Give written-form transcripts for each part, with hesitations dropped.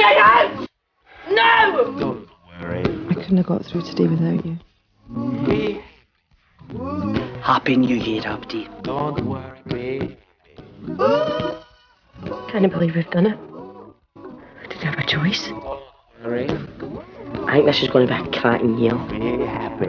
get out! No! Don't worry. I couldn't have got through today without you. Happy New Year, Abdi. Don't worry. Can't believe we've done it. We didn't have a choice. Don't worry. I think this is going to be a cracking year. Be happy.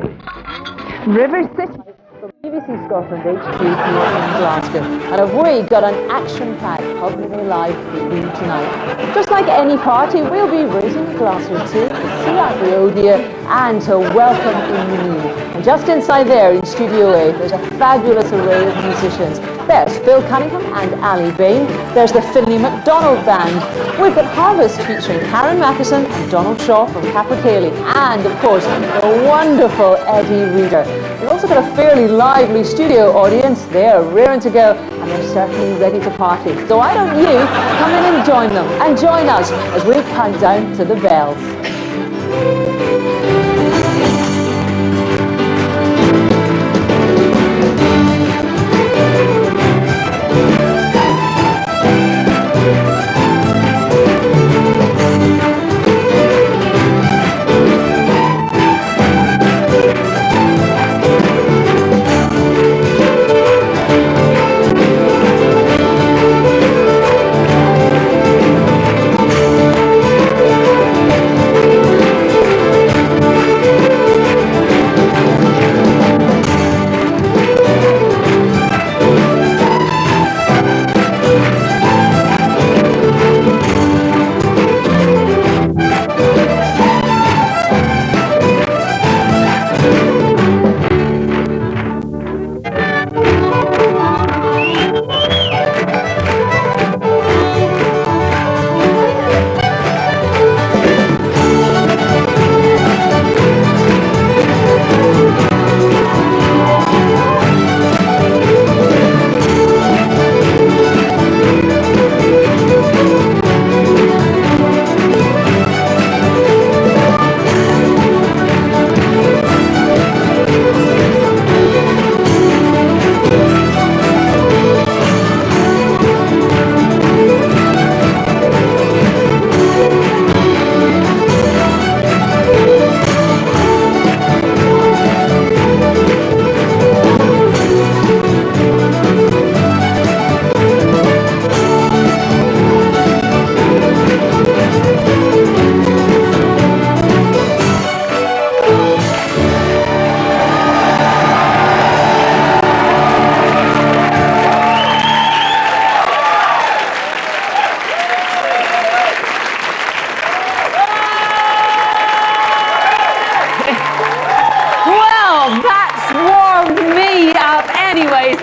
River City from BBC Scotland HQ here in Glasgow. And have we got an action-packed Hogmanay Live for you tonight. Just like any party, we'll be raising a glass or two to see out the old year and to welcome in the new. And just inside there in Studio A, there's a fabulous array of musicians. There's Phil Cunningham and Ali Bain. There's the Finlay MacDonald Band. We've got Harvest featuring Karen Matheson and Donald Shaw from Capercaillie. And, of course, the wonderful Eddie Reader. We've also got a fairly lively studio audience. They're raring to go and they're certainly ready to party. So why don't you come in and join them and join us as we count down to the bells.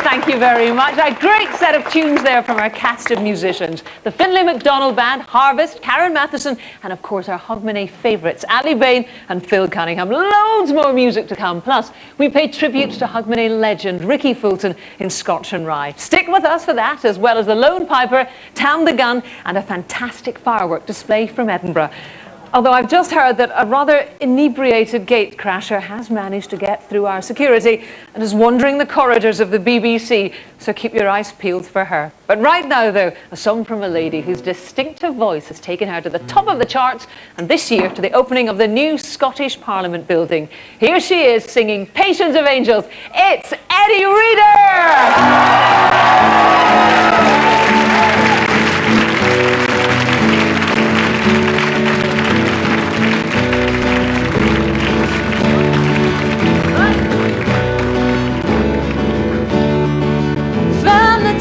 Thank you very much. A great set of tunes there from our cast of musicians. The Finlay MacDonald Band, Harvest, Karen Matheson, and of course our Hogmanay favourites, Ali Bain and Phil Cunningham. Loads more music to come. Plus, we pay tribute to Hogmanay legend Ricky Fulton in Scotch and Rye. Stick with us for that, as well as the Lone Piper, Tam the Gun, and a fantastic firework display from Edinburgh. Although I've just heard that a rather inebriated gatecrasher has managed to get through our security and is wandering the corridors of the BBC, so keep your eyes peeled for her. But right now, though, a song from a lady whose distinctive voice has taken her to the top of the charts, and this year to the opening of the new Scottish Parliament building. Here she is singing Patience of Angels. It's Eddie Reader!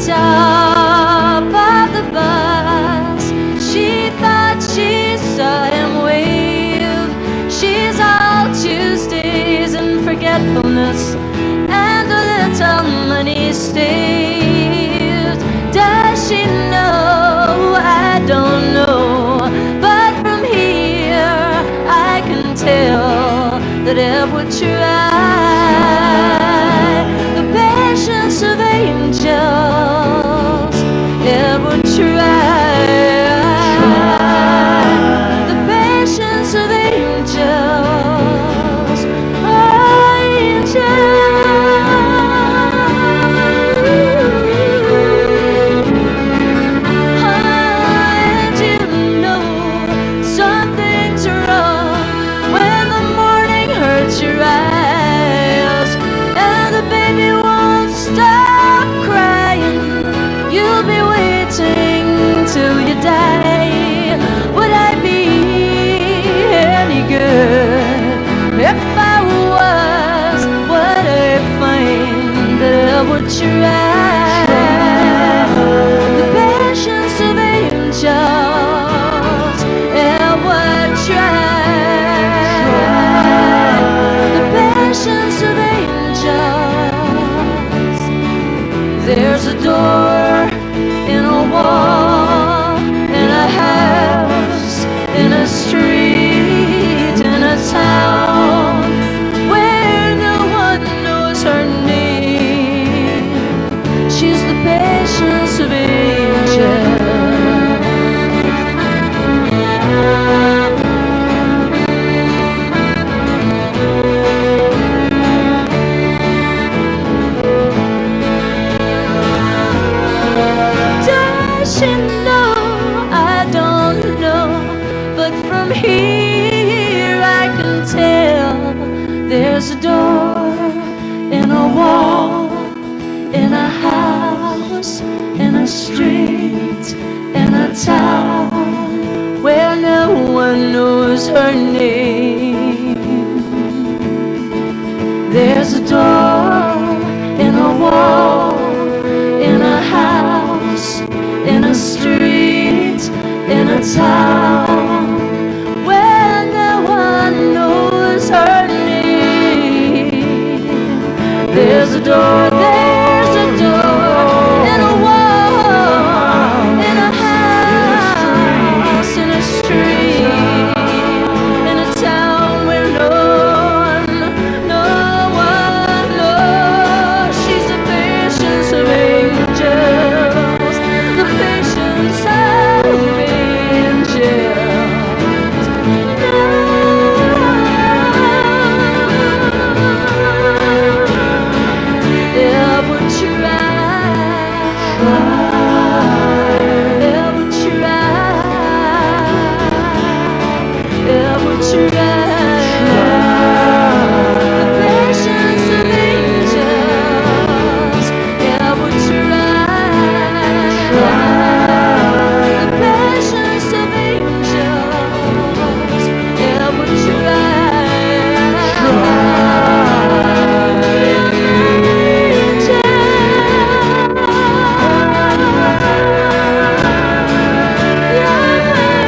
Top of the bus, she thought she saw him wave. She's all Tuesdays and forgetfulness and a little money saved. Does she know? I don't know, but from here I can tell that it would try. The patience of angels, it would try. The patience of angels, angels. would try the patience of angels. It would try the patience of angels. There's a door in a wall, in a house, in a street, in a town where no one knows her name. She's the patience of angels. Does she know? I don't know, but from here I can tell. There's a door in a wall, in a house, in a street, in a town where no one knows her name. There's a door in a wall, in a house, in a street, in a town where no one knows her name. There's a door, there's a door in a wall, in a house, in a street, in a town where no one knows. She's the patience of angels, the patience of angels. It would try, it would try, it would try the patience of angels. It would try the patience of angels. It would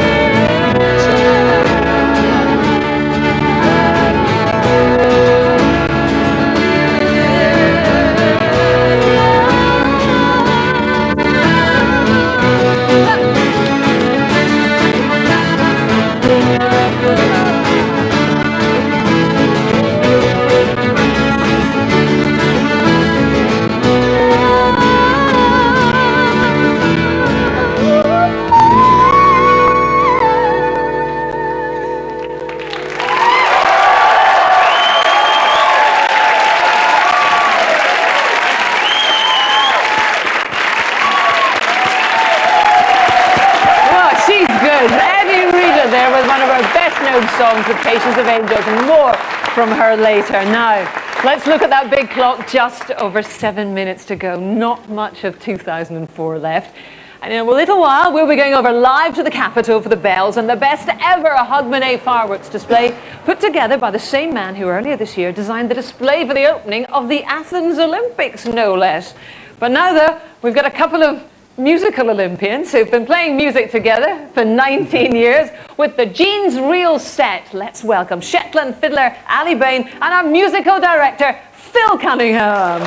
songs, The Patience of Angels, and more from her later. Now, let's look at that big clock. Just over 7 minutes to go. Not much of 2004 left. And in a little while, we'll be going over live to the Capitol for the bells and the best ever Hogmanay fireworks display put together by the same man who earlier this year designed the display for the opening of the Athens Olympics, no less. But now, though, we've got a couple of musical Olympians who've been playing music together for 19 years with the Jeans Reel set. Let's welcome Shetland fiddler Ali Bain and our musical director Phil Cunningham.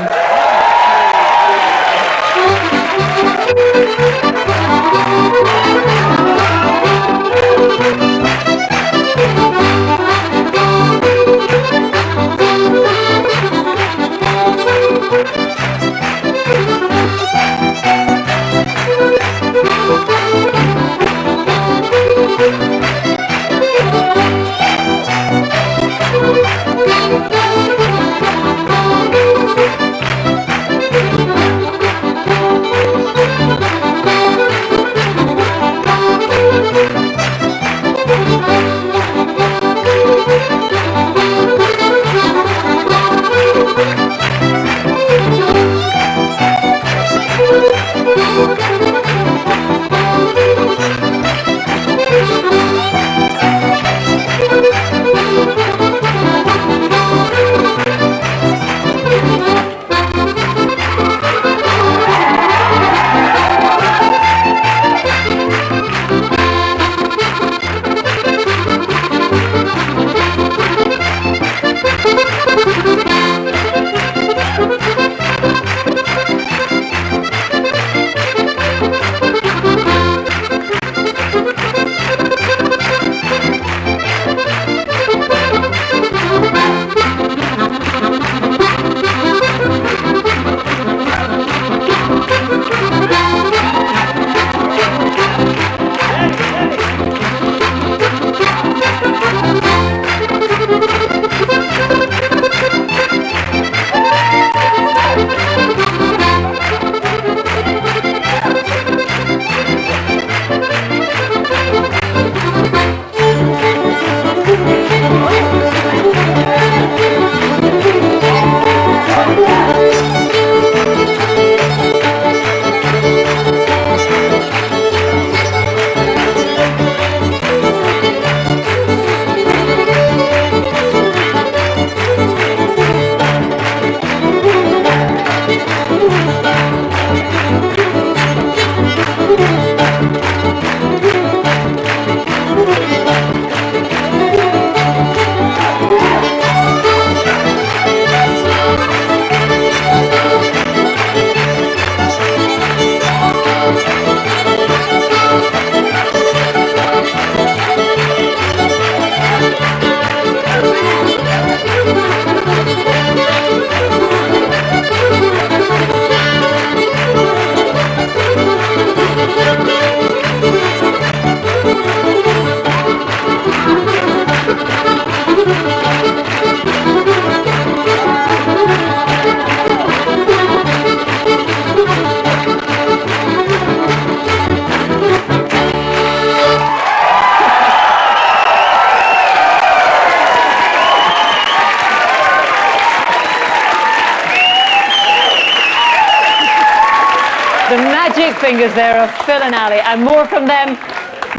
fingers there of Phil and Ali, and more from them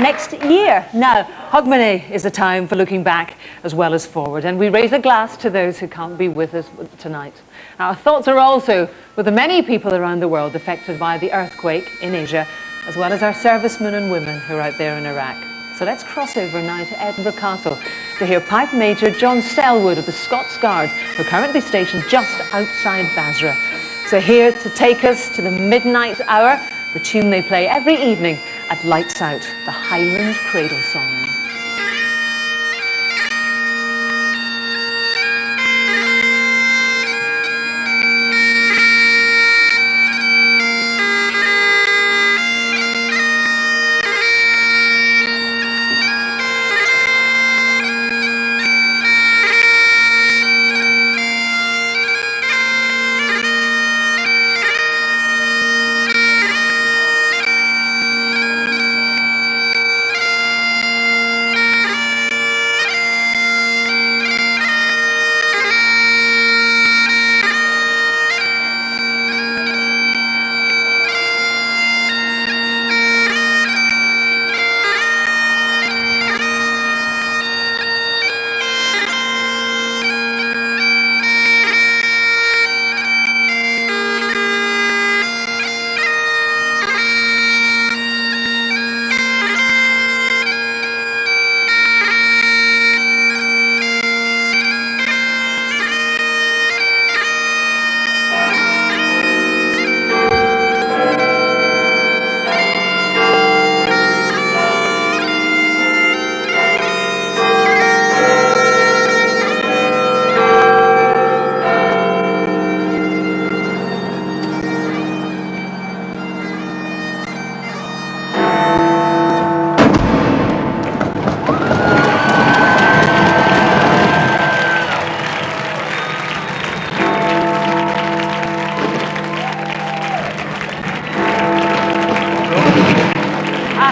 next year. Now, Hogmanay is a time for looking back as well as forward, and we raise a glass to those who can't be with us tonight. Our thoughts are also with the many people around the world affected by the earthquake in Asia, as well as our servicemen and women who are out there in Iraq. So let's cross over now to Edinburgh Castle to hear Pipe Major John Selwood of the Scots Guards, who are currently stationed just outside Basra. So here to take us to the midnight hour, the tune they play every evening at Lights Out, the Highland Cradle Song.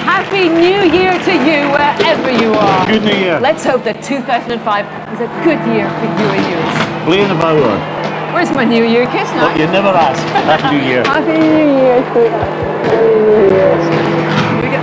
Happy New Year to you, wherever you are. Good New Year. Let's hope that 2005 was a good year for you and yours. Playing the violin. Where's my New Year kiss now? But you never ask. Happy New Year. Happy New Year, sweetheart. Happy New Year. Here we go.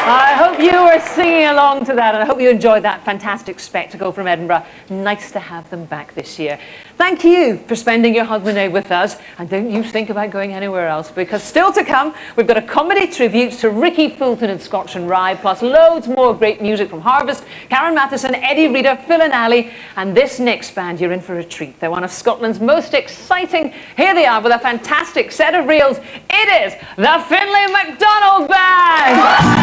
I hope you were singing along to that, and I hope you enjoyed that fantastic spectacle from Edinburgh. Nice to have them back this year. Thank you for spending your Hogmanay with us, and don't you think about going anywhere else, because still to come, we've got a comedy tribute to Ricky Fulton and Scotch and Rye, plus loads more great music from Harvest, Karen Matheson, Eddie Reader, Phil and Ali, and this next band, you're in for a treat. They're one of Scotland's most exciting. Here they are with a fantastic set of reels. It is the Finlay MacDonald Band!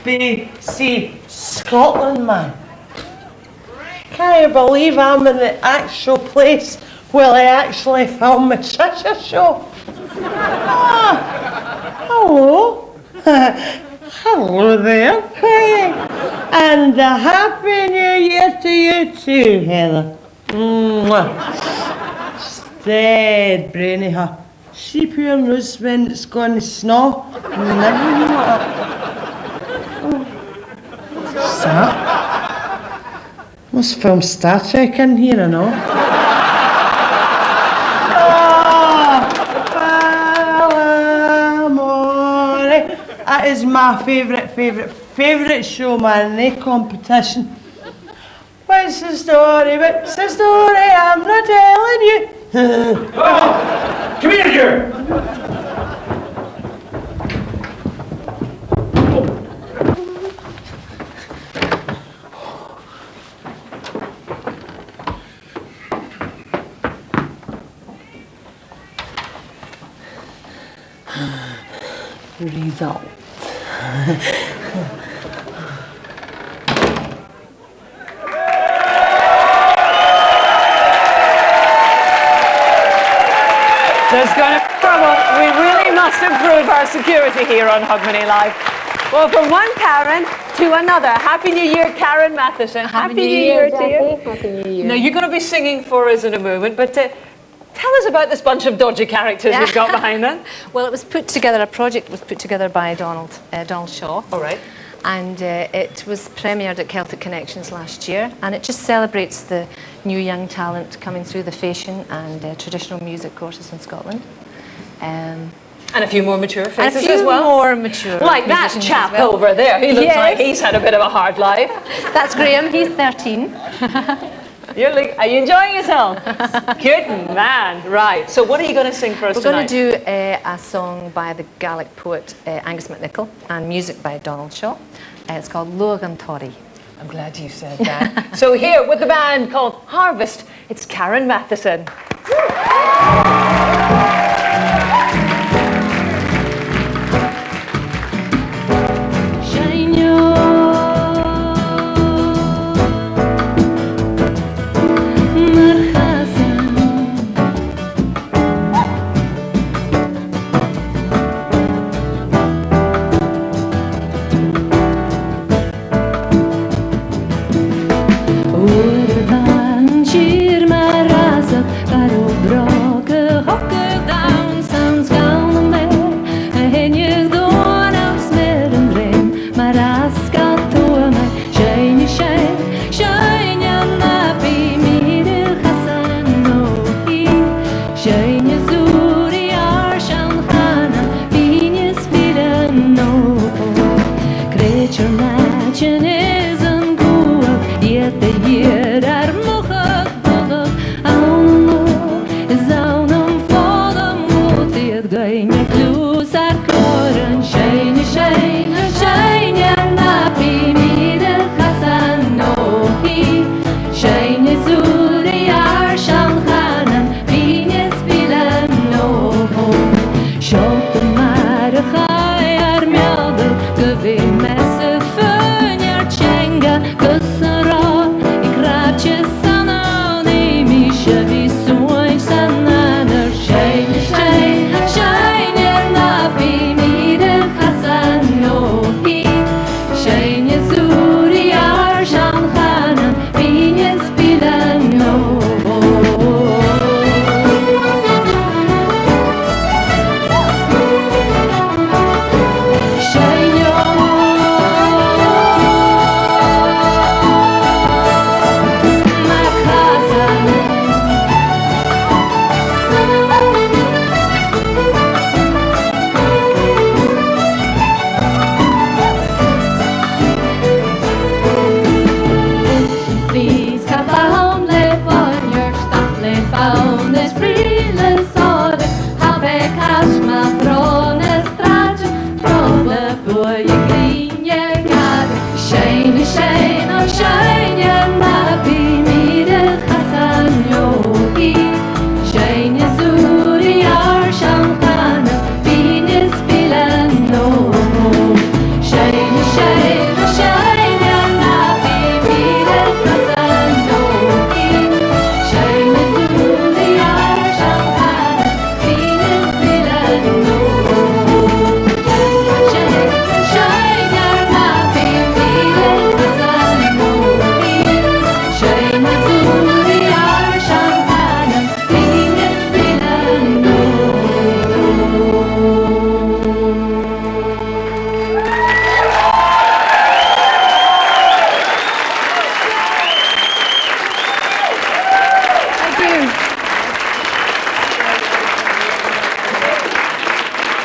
BBC Scotland, man. Can you believe I'm in the actual place where they actually filmed my Trisha show? Hello. Hello there. And a happy new year to you too, Heather. Dead brainy her. See poor knows when it's going to snow. Never know what. What's that? Must film Star Trek in here, I know. That is my favourite show, man. No competition. What's the story? What's the story? I'm not telling you. Come here! Result. There's going to be trouble. We really must improve our security here on Hogmanay Live. Well, from one Karen to another. Happy New Year, Karen Matheson. Happy New Year to you. Happy New Year. Now, you're going to be singing for us in a moment, but Tell us about this bunch of dodgy characters you've got behind them. Well, it was put together, a project was put together by Donald Shaw. All right. And it was premiered at Celtic Connections last year, and it just celebrates the new young talent coming through the fashion and traditional music courses in Scotland. And a few more mature faces and a few as well. more mature Like that musicians chap as well. over there. He looks Yes. like he's had a bit of a hard life. That's Graham, he's 13. Are you enjoying yourself? Good man. Right. So what are you going to sing for us We're tonight? going to do a song by the Gaelic poet Angus MacNichol and music by Donald Shaw. It's called Luagan Tori. I'm glad you said that. So here with the band called Harvest, it's Karen Matheson.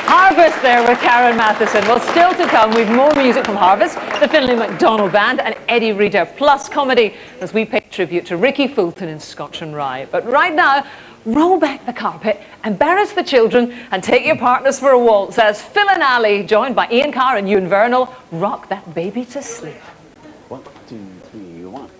Harvest there with Karen Matheson. Well, still to come, we've more music from Harvest, the Finlay MacDonald Band and Eddie Reader, plus comedy as we pay tribute to Ricky Fulton in Scotch and Rye. But right now, roll back the carpet, embarrass the children and take your partners for a waltz as Phil and Ali, joined by Ian Carr and Ewan Vernal, rock that baby to sleep. 1, 2, 3, 1.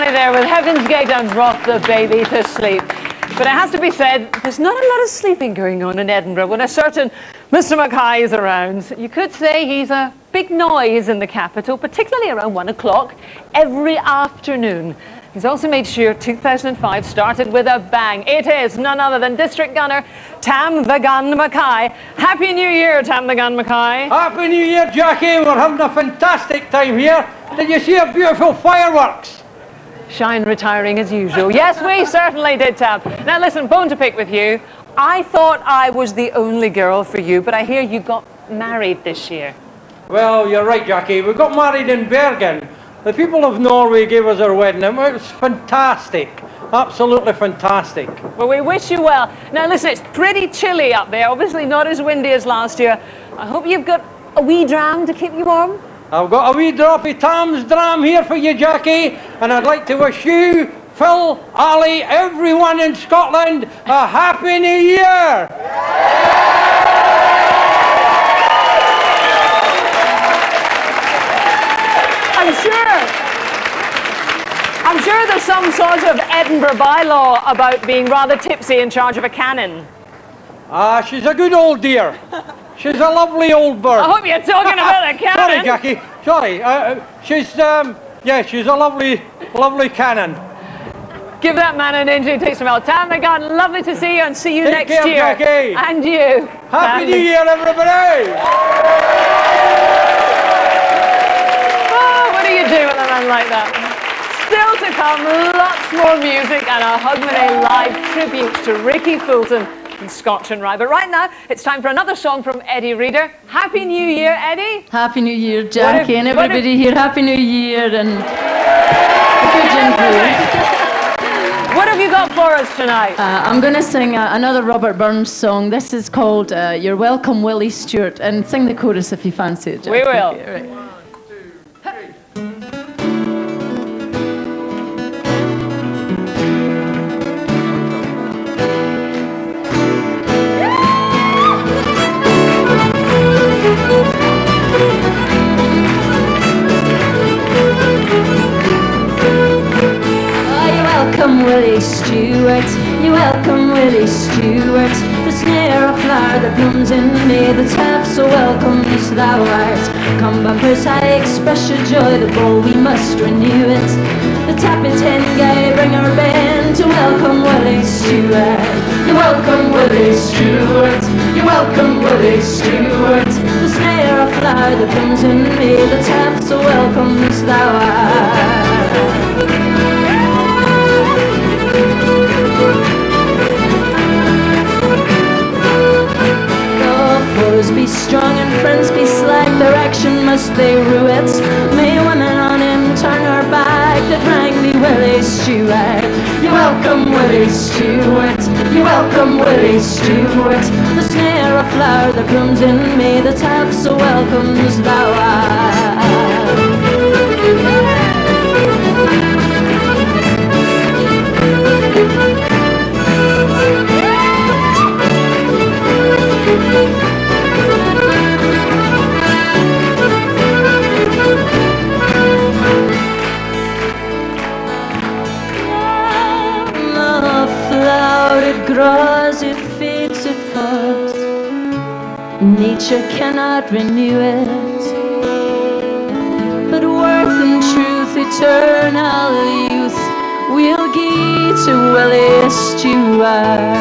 Hogmanay there with Heaven's Gate and Rock the Baby to Sleep. But it has to be said, there's not a lot of sleeping going on in Edinburgh when a certain Mr. Mackay is around. You could say he's a big noise in the capital, particularly around 1 o'clock every afternoon. He's also made sure 2005 started with a bang. It is none other than District Gunner Tam the Gun Mackay. Happy New Year, Tam the Gun Mackay. Happy New Year, Jackie. We're having a fantastic time here. Did you see our beautiful fireworks? Shine retiring as usual. Yes, we certainly did, Tam. Now listen, bone to pick with you. I thought I was the only girl for you, but I hear you got married this year. Well, you're right, Jackie. We got married in Bergen. The people of Norway gave us our wedding. It was fantastic. Absolutely fantastic. Well, we wish you well. Now listen, it's pretty chilly up there. Obviously not as windy as last year. I hope you've got a wee dram to keep you warm. I've got a wee drop of Tam's dram here for you, Jackie. And I'd like to wish you, Phil, Ali, everyone in Scotland a Happy New Year. I'm sure there's some sort of Edinburgh bylaw about being rather tipsy in charge of a cannon. She's a good old dear. She's a lovely old bird. I hope you're talking about a cannon. Sorry, Jackie. Sorry. She's a lovely cannon. Give that man an injury, take some help. Tam the Gun, lovely to see you and see you Take next care, year. Jackie. And you. Happy New Year, everybody. Oh, what do you do with a man like that? Still to come, lots more music and a Hogmanay live tribute to Ricky Fulton and Scotch and Rye. But right now, it's time for another song from Eddie Reader. Happy New Year, Eddie. Happy New Year, Jackie, and everybody here. Happy New Year and a good gin for you. What have you got for us tonight? I'm going to sing another Robert Burns song. This is called You're Welcome, Willie Stewart, and sing the chorus if you fancy it, Jackie. We will. Right. Welcome, Willie Stewart. You're welcome, Willie Stewart. The snare of flower that blooms in May, that's half so welcome as thou art. Come, bumpers, I express your joy. The bowl we must renew it. The tappet hen guy bring our band to welcome Willie Stewart. You're welcome, Willie Stewart. You're welcome, Willie Stewart. The snare of flower that blooms in May, that's half so welcome as thou art. Foes be strong and friends be slack, their action must they rue it. May women on him turn her back that rang me Willie Stewart. You're welcome, Willie Stewart. You're welcome, Willie Stewart. The snare of flower that blooms in May, that's half so welcome as thou art. Grows, it fades, it falls. Nature cannot renew it, but worth and truth, eternal youth, we'll give to Willie Stewart.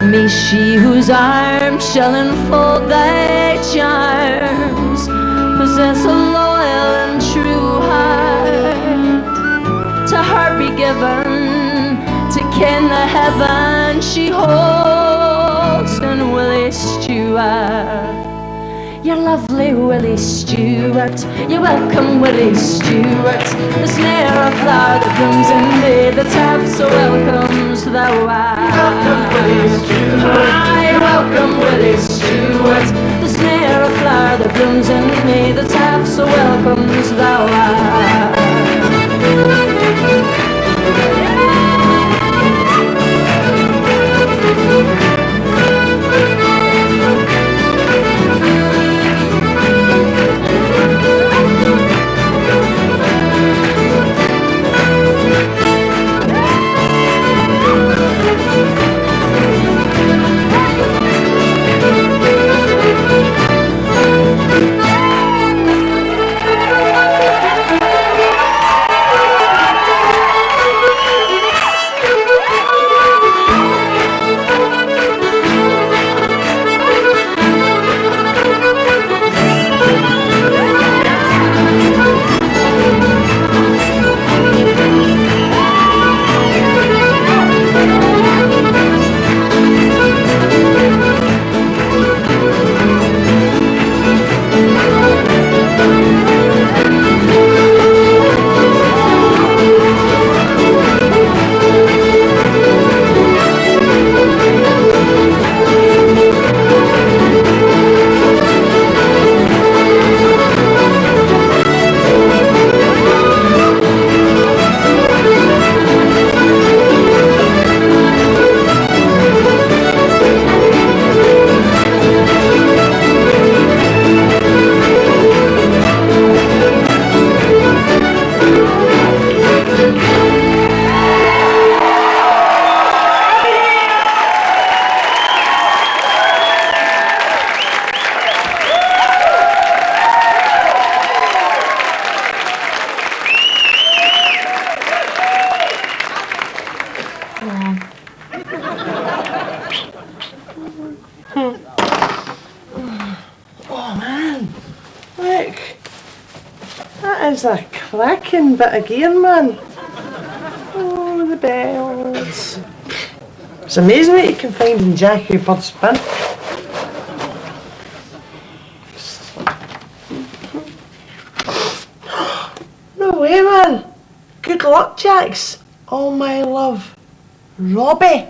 May she whose arms shall enfold thy charms possess a loyal and true heart. To her be given to ken the heaven she holds, and Willie Stewart. You're lovely, Willie Stewart. You're welcome, Willie Stewart. The snare of flower that blooms in May, that's half so welcome as thou art. Welcome, Willie Stewart. You're welcome, Willie Stewart. The snare of flower that blooms in May, that's half so welcome as thou art. Look, that is a cracking bit of gear, man. Oh, the bells. It's amazing what you can find in Jackie Bird's bin. No way, man. Good luck, Jax. Oh, my love. Robbie.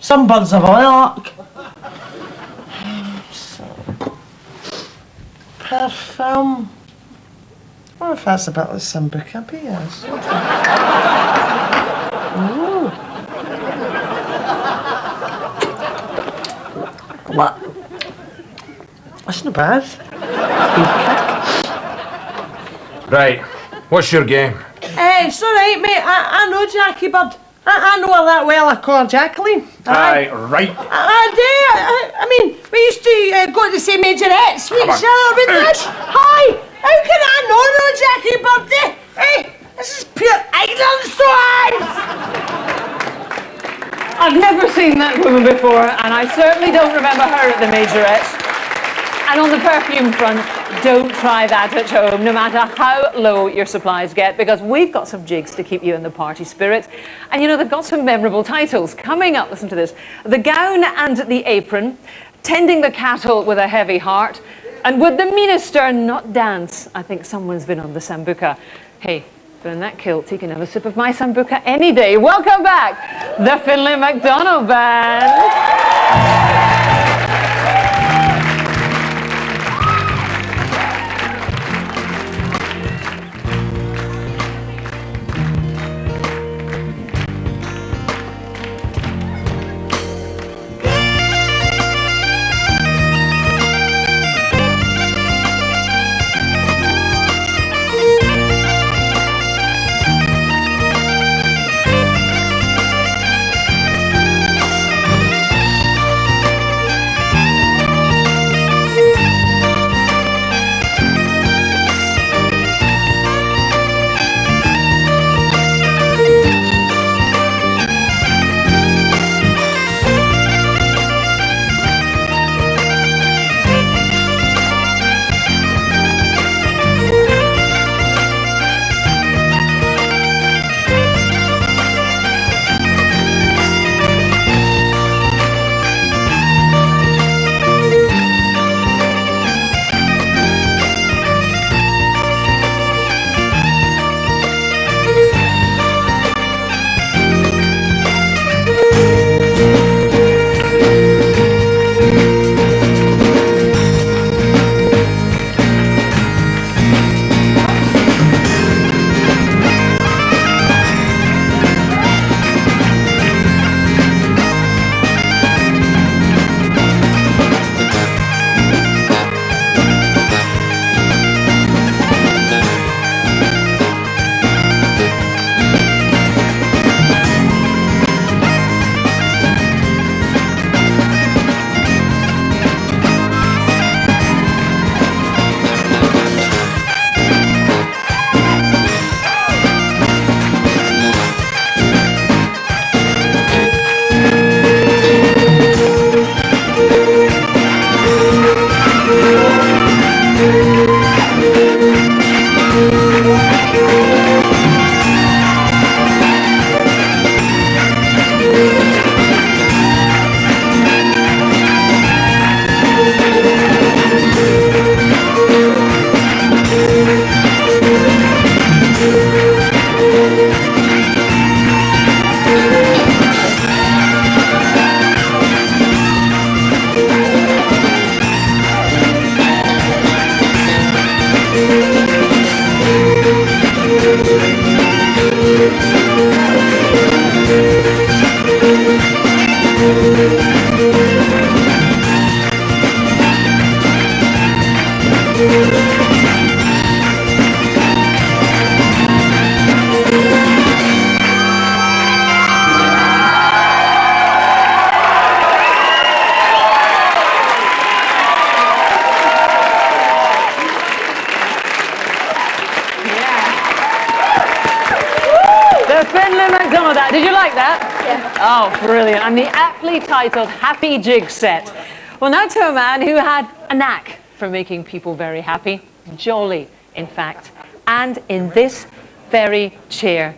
Some birds have all luck. Perfume. I wonder if that's about the Sambuca beers. Ooh. What? That's not bad. Right. What's your game? It's alright, mate. I know Jackie Bird. I know her that well, I call her Jacqueline. Aye, right. I do. I mean, we used to go to the same majorettes. We each other with this. Hi. How can I know Jackie Bird? Hey, this is pure ignorance to eyes. I've never seen that woman before, and I certainly don't remember her at the majorettes. And on the perfume front, don't try that at home, no matter how low your supplies get, because we've got some jigs to keep you in the party spirit. And you know, they've got some memorable titles. Coming up, listen to this. The Gown and the Apron, Tending the Cattle with a Heavy Heart, and Would the Minister Not Dance? I think someone's been on the Sambuca. Hey, but in that kilt, you can have a sip of my Sambuca any day. Welcome back, the Finlay MacDonald Band. Did you like that? Yeah. Oh, brilliant. And the aptly titled Happy Jig Set. Well, now to a man who had a knack for making people very happy, jolly, in fact, and in this very chair.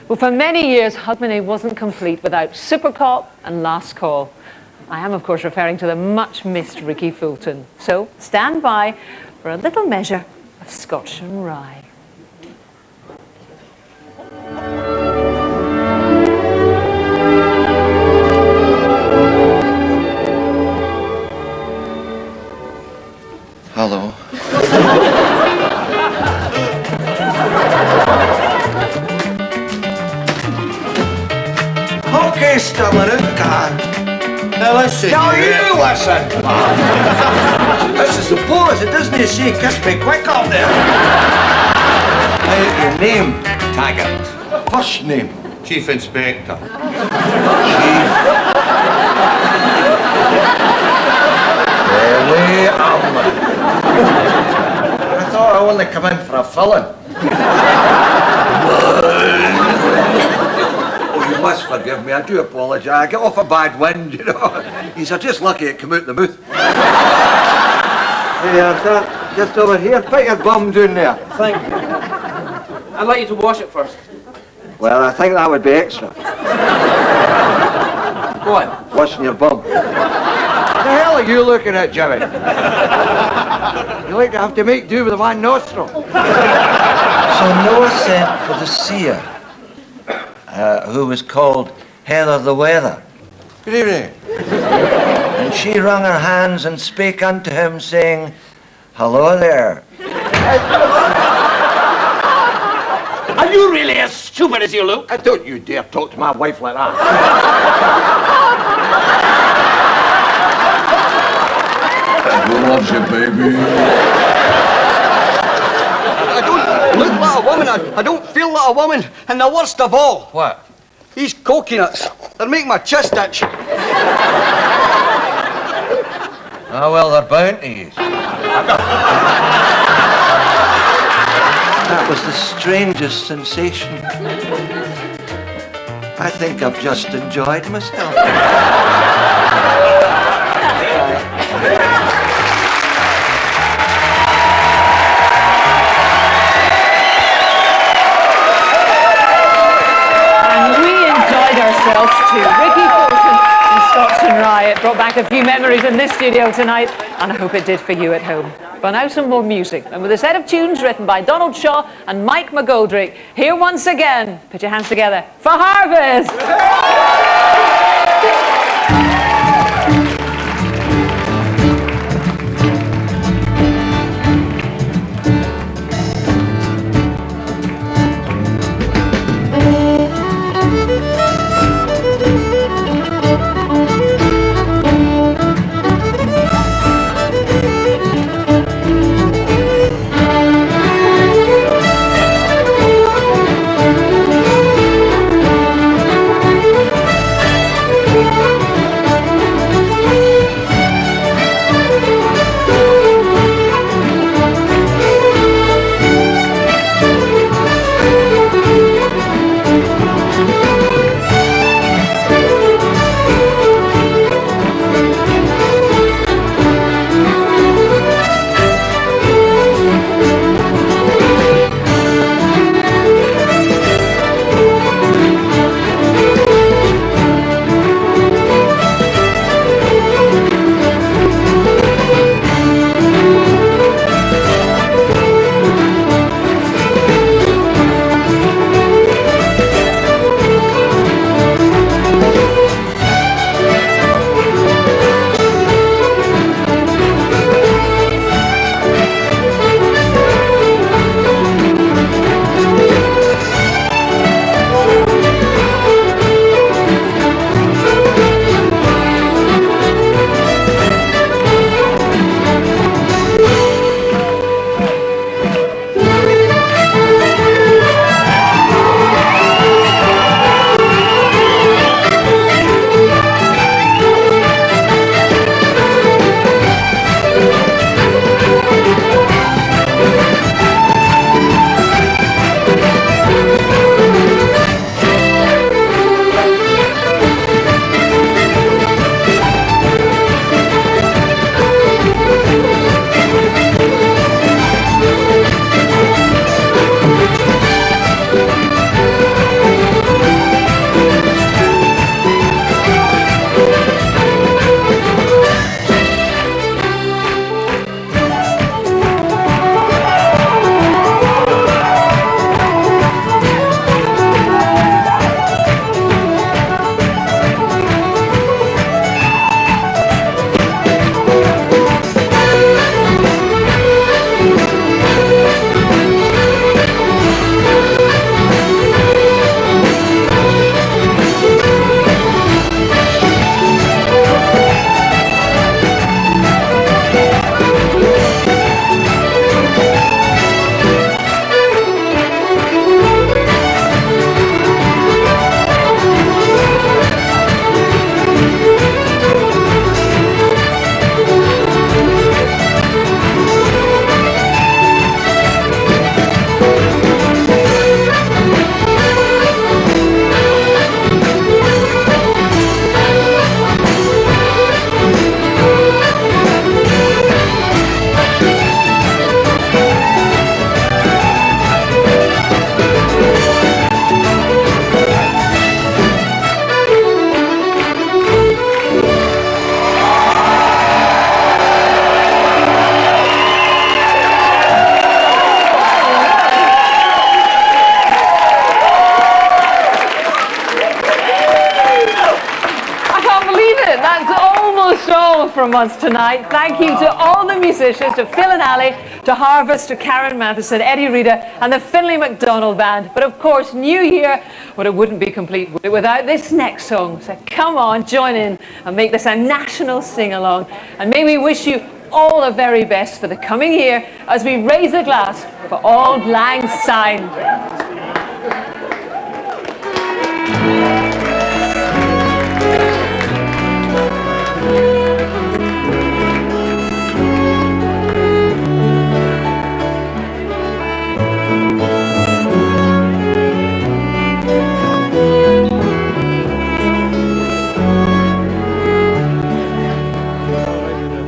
Well, for many years, Hogmanay wasn't complete without Super Cop and Last Call. I am, of course, referring to the much-missed Ricky Fulton. So, stand by for a little measure of Scotch and Rye. Hello. Okay, still in it, God. Now listen. Now you listen. This is the bonus. It doesn't say kiss me quick up there. Your name, Taggart. first name. Chief Inspector. Really, I thought I only come in for a filling. Oh, you must forgive me. I do apologise. I get off a bad wind, you know. He's just lucky it came out the booth. Hey, sir, just over here. Put your bum down there. Thank you. I'd like you to wash it first. Well, I think that would be extra. What? Washing your bum. The hell are you looking at, Jimmy? You like to have to make do with one nostril. So Noah sent for the seer, who was called Heather the Weather. Good evening. And she wrung her hands and spake unto him, saying, Hello there. Are you really as stupid as you look? Don't you dare talk to my wife like that. Who loves you, baby? I don't look like a woman. I don't feel like a woman. And the worst of all. What? These coconuts. They're making my chest itch. Ah, well, they're bound to use. That was the strangest sensation. I think I've just enjoyed myself. Ourselves to Ricky Fulton and Scotch and Rye. It brought back a few memories in this studio tonight, and I hope it did for you at home. But now some more music, and with a set of tunes written by Donald Shaw and Mike McGoldrick, here once again, put your hands together for Harvest! from us tonight. Thank you to all the musicians, to Phil and Ali, to Harvest, to Karen Matheson, Eddie Rita, and the Finlay MacDonald Band. But of course, New Year, well, it wouldn't be complete without this next song. So come on, join in and make this a national sing-along. And may we wish you all the very best for the coming year as we raise a glass for Auld Lang Syne.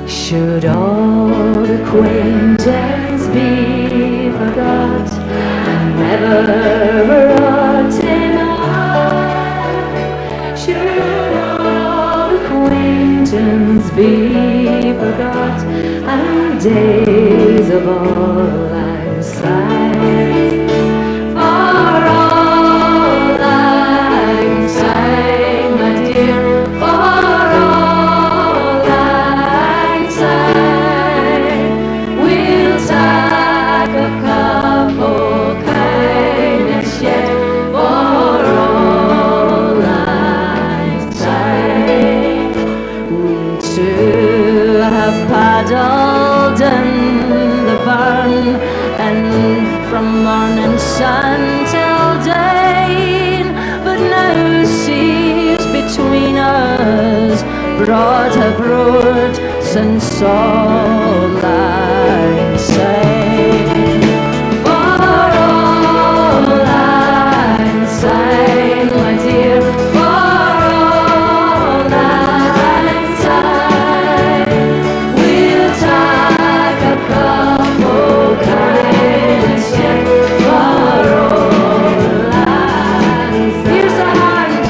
Should old acquaintance be forgot and never brought in eye? Should old acquaintance be forgot and days of Auld Lang Syne? For Auld Lang Syne, my dear, for Auld Lang Syne, we'll tack a couple kindness yet for Auld Lang Syne. We two have paddled in the burn, and from morning sun till dawn, but now seas between us broad have roared since Auld Lang Syne. For Auld Lang Syne, my dear, for Auld Lang Syne, we'll tack a couple kindness yet for Auld Lang Syne. Here's a hand,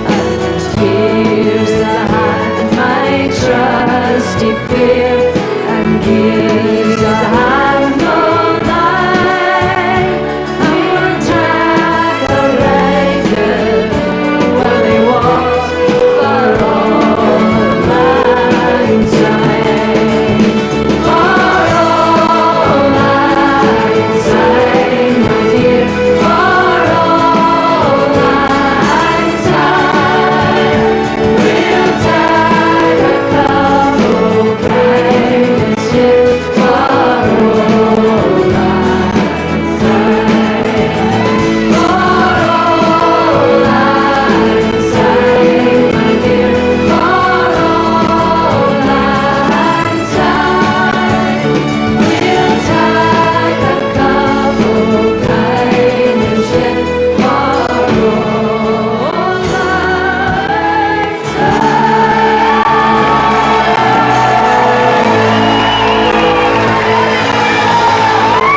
and here's a hand, my trusty peer, and here's a hand of thine, and we'll drag a ragged willy walk for Auld Lang Syne. For Auld Lang Syne, my dear, for Auld Lang Syne, we'll tack a couple kindness yet for Auld Lang Syne. For Auld Lang Syne, my dear, for Auld Lang Syne, we'll tack a couple kindness yet for Auld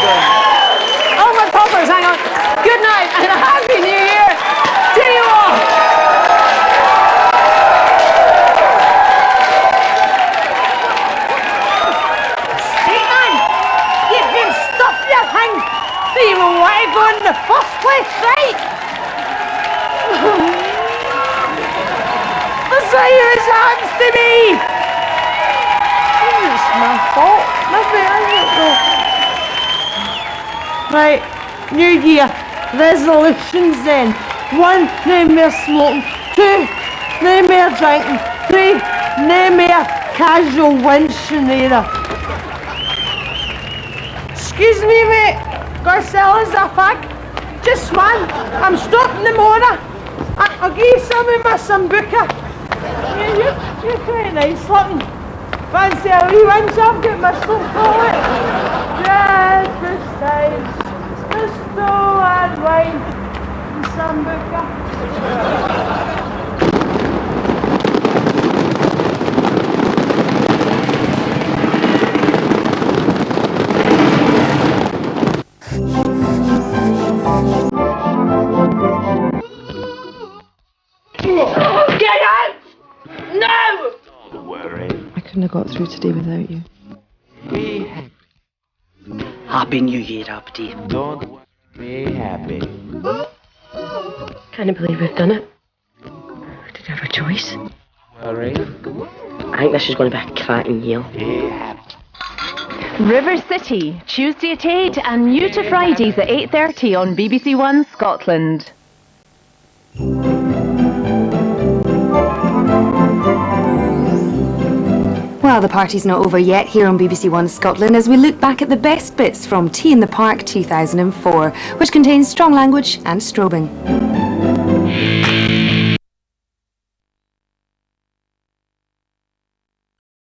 Lang Oh, my poppers, hang on. Good night and a happy new year to you all. Hey man, you can stuff your hand so you won't want to go in the first place, right? That's how it happens to me. It's my fault. Nothing, isn't it? Right, New Year resolutions then. 1, no more smoking. 2, no more drinking. 3, no more casual winching either. Excuse me, mate. Got to sell us a fag? Just one. I'm stopping tomorrow. I'll give you some of my sambuca. Yeah, you're quite nice looking. Fancy a wee winch? I've got my stuff for it. Just besides. Gusto and wine and sambuca. Get out! No! Don't worry. I couldn't have got through today without you. Be happy. Happy New Year, Abdi. Don't be happy. Can't believe we've done it. We didn't have a choice. Worried? I think this is going to be a cracking year. River City, Tuesday at 8 and new to Fridays at 8:30 on BBC One Scotland. Well, the party's not over yet here on BBC One Scotland as we look back at the best bits from Tea in the Park 2004, which contains strong language and strobing.